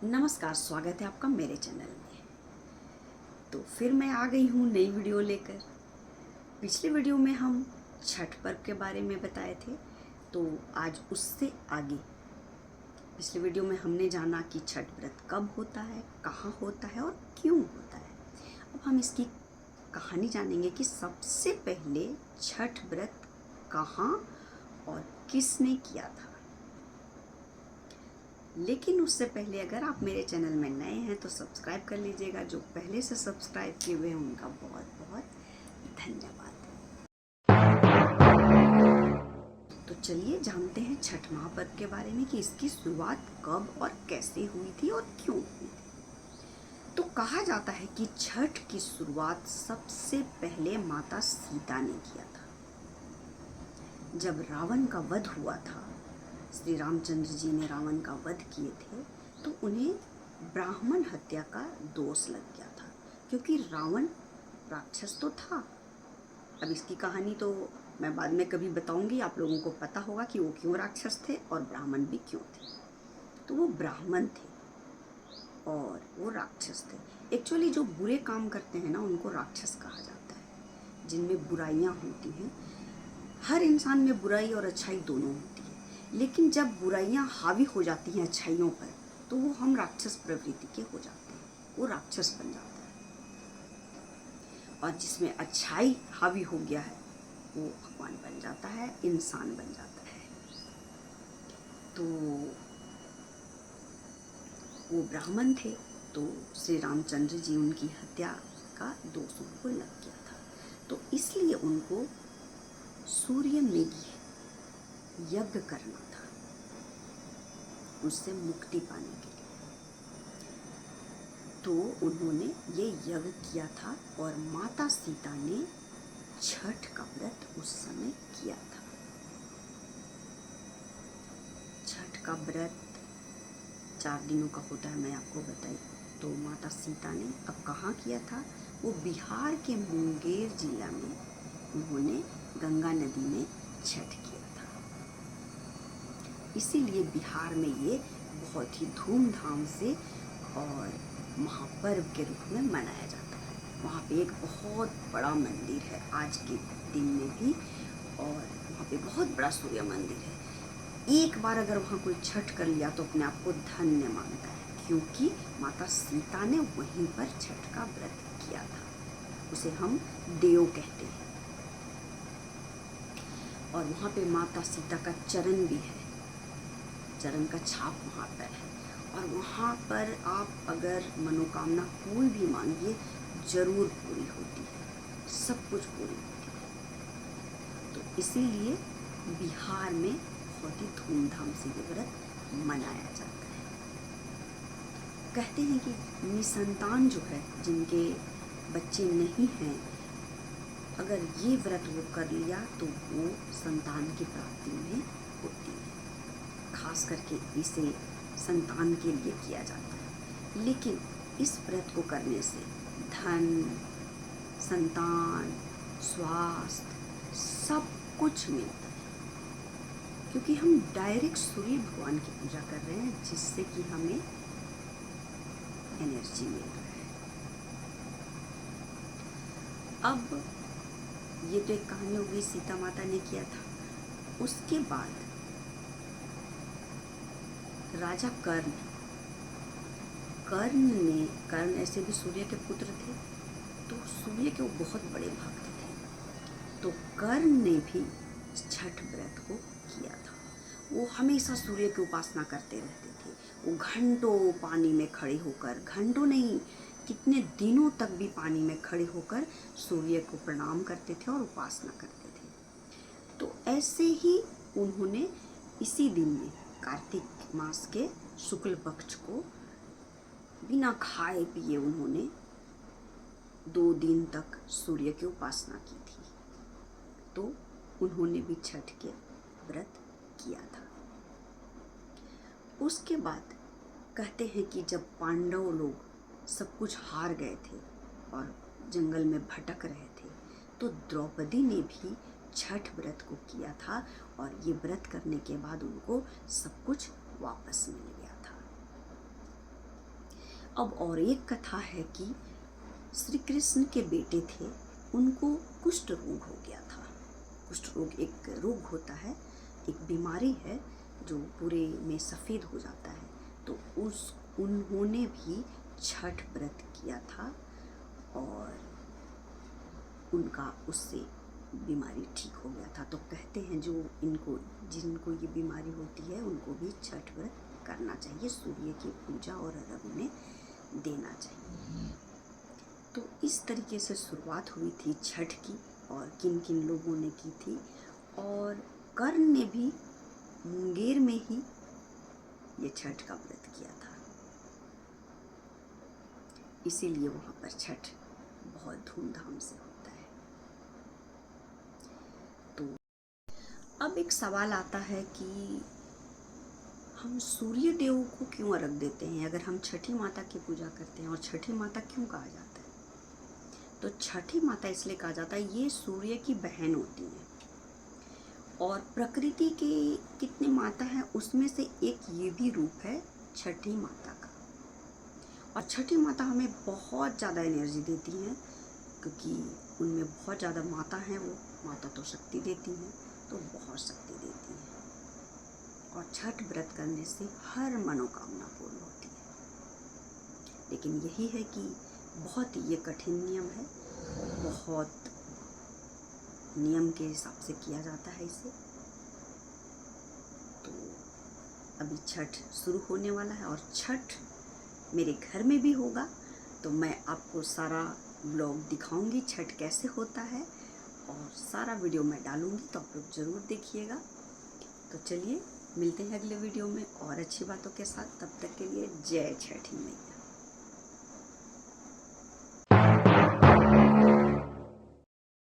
नमस्कार, स्वागत है आपका मेरे चैनल में। तो फिर मैं आ गई हूँ नई वीडियो लेकर। पिछले वीडियो में हम छठ पर्व के बारे में बताए थे, तो आज उससे आगे पिछले वीडियो में हमने जाना कि छठ व्रत कब होता है, कहाँ होता है और क्यों होता है। अब हम इसकी कहानी जानेंगे कि सबसे पहले छठ व्रत कहाँ और किसने किया था। लेकिन उससे पहले अगर आप मेरे चैनल में नए हैं तो सब्सक्राइब कर लीजिएगा। जो पहले से सब्सक्राइब किए हुए हैं उनका बहुत बहुत धन्यवाद। तो चलिए जानते हैं छठ महापर्व के बारे में कि इसकी शुरुआत कब और कैसे हुई थी और क्यों हुई थी। तो कहा जाता है कि छठ की शुरुआत सबसे पहले माता सीता ने किया था। जब रावण का वध हुआ था, श्री रामचंद्र जी ने रावण का वध किए थे, तो उन्हें ब्राह्मण हत्या का दोष लग गया था, क्योंकि रावण राक्षस तो था। अब इसकी कहानी तो मैं बाद में कभी बताऊंगी, आप लोगों को पता होगा कि वो क्यों राक्षस थे और ब्राह्मण भी क्यों थे। तो वो ब्राह्मण थे और वो राक्षस थे। एक्चुअली जो बुरे काम करते हैं ना, उनको राक्षस कहा जाता है। जिनमें बुराइयां होती हैं, हर इंसान में बुराई और अच्छाई दोनों होती है, लेकिन जब बुराइयां हावी हो जाती हैं अच्छाइयों पर, तो वो हम राक्षस प्रवृत्ति के हो जाते हैं, वो राक्षस बन जाता है। और जिसमें अच्छाई हावी हो गया है, वो भगवान बन जाता है, इंसान बन जाता है। तो वो ब्राह्मण थे, तो श्री रामचंद्र जी उनकी हत्या का दोष उनको लग गया था। तो इसलिए उनको सूर्य में यज्ञ करना था, उससे मुक्ति पाने के लिए। तो उन्होंने ये यज्ञ किया था और माता सीता ने छठ का व्रत उस समय किया था। छठ का व्रत 4 दिनों का होता है, मैं आपको बताई। तो माता सीता ने अब कहाँ किया था? वो बिहार के मुंगेर जिला में उन्होंने गंगा नदी में छठ किया था। इसीलिए बिहार में ये बहुत ही धूमधाम से और महापर्व के रूप में मनाया जाता है। वहाँ पे एक बहुत बड़ा मंदिर है आज के दिन में भी, और वहाँ पे बहुत बड़ा सूर्य मंदिर है। एक बार अगर वहाँ कोई छठ कर लिया तो अपने आप को धन्य मानता है, क्योंकि माता सीता ने वहीं पर छठ का व्रत किया था। उसे हम देव कहते हैं। और वहाँ पे माता सीता का चरण भी है, चरण का छाप वहाँ पर है। और वहाँ पर आप अगर मनोकामना कोई भी मांगिए, जरूर पूरी होती है, सब कुछ पूरी होती है। तो इसीलिए बिहार में बहुत ही धूमधाम से ये व्रत मनाया जाता है। कहते हैं कि निसंतान जो है, जिनके बच्चे नहीं हैं, अगर ये व्रत वो कर लिया तो वो संतान की प्राप्ति में होती है। खास करके इसे संतान के लिए किया जाता है। लेकिन इस व्रत को करने से धन, संतान, स्वास्थ्य सब कुछ मिलता है, क्योंकि हम डायरेक्ट सूर्य भगवान की पूजा कर रहे हैं, जिससे कि हमें एनर्जी मिल रहा है। अब ये तो एक कहानी हो गई, सीता माता ने किया था। उसके बाद राजा कर्ण ऐसे भी सूर्य के पुत्र थे, तो सूर्य के वो बहुत बड़े भक्त थे। तो कर्ण ने भी छठ व्रत को किया था। वो हमेशा सूर्य की उपासना करते रहते थे। वो घंटों पानी में खड़े होकर, घंटों नहीं, कितने दिनों तक भी पानी में खड़े होकर सूर्य को प्रणाम करते थे और उपासना करते थे। तो ऐसे ही उन्होंने इसी दिन में, कार्तिक मास के शुक्ल पक्ष को, बिना खाए पिए उन्होंने 2 दिन तक सूर्य की उपासना की थी। तो उन्होंने भी छठ के व्रत किया था। उसके बाद कहते हैं कि जब पांडव लोग सब कुछ हार गए थे और जंगल में भटक रहे थे, तो द्रौपदी ने भी छठ व्रत को किया था, और ये व्रत करने के बाद उनको सब कुछ वापस मिल गया था। अब और एक कथा है कि श्री कृष्ण के बेटे थे, उनको कुष्ठ रोग हो गया था। कुष्ठ रोग एक रोग होता है, एक बीमारी है जो पूरे में सफ़ेद हो जाता है। तो उन्होंने भी छठ व्रत किया था और उनका उससे बीमारी ठीक हो गया था। तो कहते हैं जिनको ये बीमारी होती है उनको भी छठ व्रत करना चाहिए, सूर्य की पूजा और अर्घ उन्हें देना चाहिए। तो इस तरीके से शुरुआत हुई थी छठ की, और किन किन लोगों ने की थी। और कर्ण ने भी मुंगेर में ही ये छठ का व्रत किया था, इसीलिए वहाँ पर छठ बहुत धूमधाम से होता है। तो अब एक सवाल आता है कि हम सूर्य देव को क्यों अर्घ देते हैं अगर हम छठी माता की पूजा करते हैं, और छठी माता क्यों कहा जाता है? तो छठी माता इसलिए कहा जाता है, ये सूर्य की बहन होती हैं और प्रकृति के कितने माता हैं उसमें से एक ये भी रूप है छठी माता का। और छठी माता हमें बहुत ज़्यादा एनर्जी देती हैं, क्योंकि उनमें बहुत ज़्यादा माता हैं। वो माता तो शक्ति देती हैं, तो बहुत शक्ति देती हैं। और छठ व्रत करने से हर मनोकामना पूर्ण होती है। लेकिन यही है कि बहुत ये कठिन नियम है, बहुत नियम के हिसाब से किया जाता है इसे। तो अभी छठ शुरू होने वाला है और छठ मेरे घर में भी होगा, तो मैं आपको सारा ब्लॉग दिखाऊंगी छठ कैसे होता है, और सारा वीडियो मैं डालूंगी, तो आप लोग ज़रूर देखिएगा। तो चलिए मिलते हैं अगले वीडियो में और अच्छी बातों के साथ। तब तक के लिए जय छठी मैया।